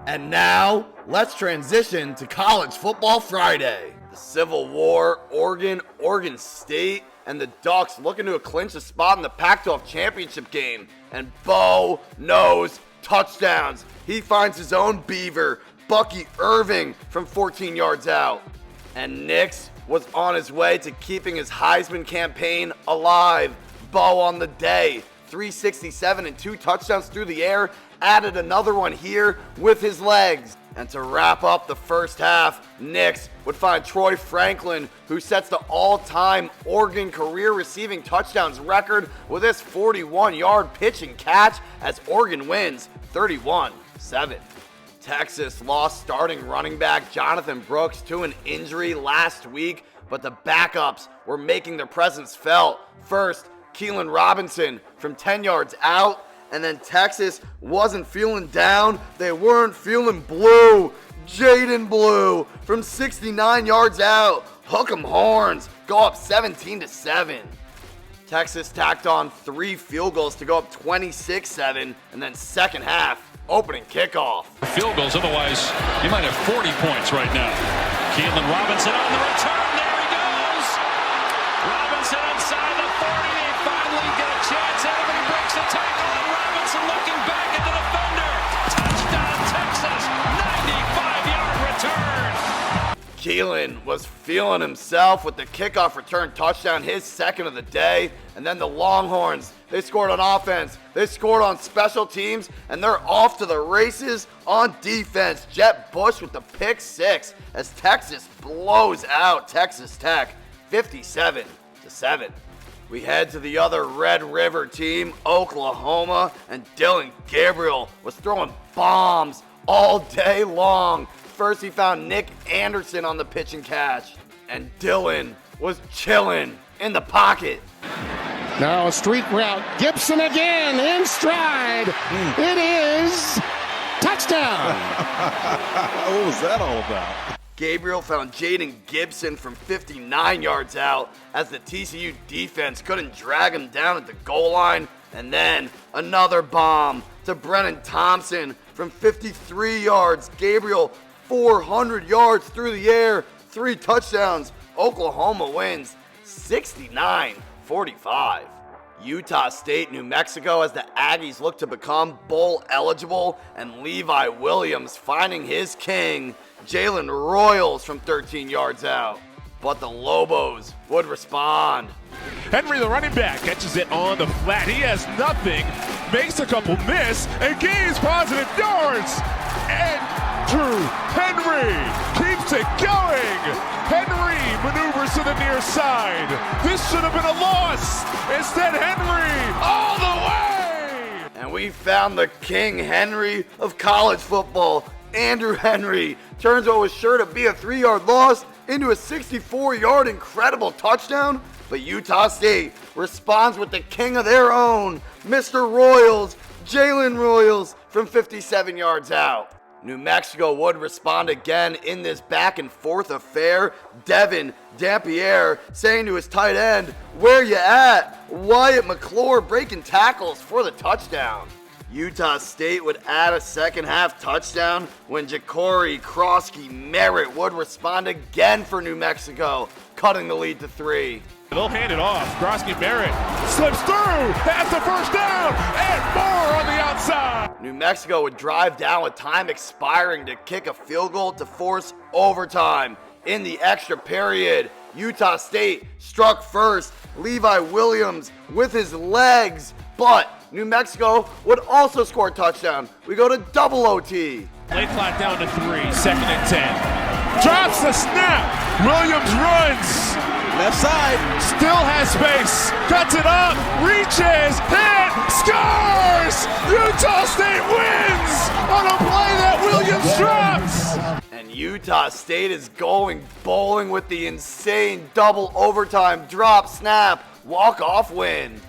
And now, let's transition to College Football Friday. The Civil War, Oregon State, and the Ducks looking to clinch a spot in the Pac-12 championship game. And Bo knows touchdowns. He finds his own Beaver, Bucky Irving, from 14 yards out. And Nix was on his way to keeping his Heisman campaign alive. Bo on the day, 367 and 2 touchdowns through the air, added another one here with his legs. And to wrap up the first half, Nix would find Troy Franklin, who sets the all-time Oregon career receiving touchdowns record with this 41-yard pitch and catch as Oregon wins 31-7. Texas lost starting running back Jonathan Brooks to an injury last week, but the backups were making their presence felt. First, Keelan Robinson from 10 yards out, and then Texas wasn't feeling down. They weren't feeling blue. Jaden Blue from 69 yards out. Hook 'em horns. Go up 17-7. Texas tacked on 3 field goals to go up 26-7, and then second half, opening kickoff. Field goals, otherwise you might have 40 points right now. Keelan Robinson on the return. There he goes. Robinson inside the 40. They finally get a chance at him. He breaks the tackle, and Robinson looking back at the defender. Touchdown, Texas. 95-yard return. Keelan was feeling himself with the kickoff return touchdown, his second of the day. And then the Longhorns, they scored on offense, they scored on special teams, and they're off to the races on defense. Jet Bush with the pick 6 as Texas blows out Texas Tech 57-7. We head to the other Red River team, Oklahoma, and Dylan Gabriel was throwing bombs all day long. First, he found Nick Anderson on the pitch and catch, and Dylan was chilling in the pocket. Now a street route. Gibson again in stride. It is touchdown. What was that all about? Gabriel found Jaden Gibson from 59 yards out as the TCU defense couldn't drag him down at the goal line. And then another bomb to Brennan Thompson from 53 yards. Gabriel 400 yards through the air, 3 touchdowns. Oklahoma wins 69-45. Utah State, New Mexico, as the Aggies look to become bowl eligible, and Levi Williams finding his king, Jalen Royals, from 13 yards out. But the Lobos would respond. Henry, the running back, catches it on the flat. He has nothing, makes a couple miss, and gains positive yards. Andrew Henry keeps it going. Henry maneuvers to the near side. This should have been a loss. Instead, Henry all the way. And we found the King Henry of college football. Andrew Henry turns what was sure to be a 3-yard loss into a 64-yard incredible touchdown. But Utah State responds with the king of their own, Mr. Royals, Jalen Royals, from 57 yards out. New Mexico would respond again in this back and forth affair. Devin Dampierre saying to his tight end, "Where you at?" Wyatt McClure breaking tackles for the touchdown. Utah State would add a second half touchdown when Ja'Cory Krosky Merritt would respond again for New Mexico, cutting the lead to 3. They'll hand it off. Krosky Merritt slips through, has the first down, and more on the outside. New Mexico would drive down with time expiring to kick a field goal to force overtime. In the extra period, Utah State struck first. Levi Williams with his legs, but New Mexico would also score a touchdown. We go to double OT. Late clock down to 3, second and 10. Drops the snap. Williams runs. Left side. Still has space. Cuts it up. Reaches. Hit. Scores. Utah State wins on a play that Williams drops. And Utah State is going bowling with the insane double overtime drop snap walk-off win.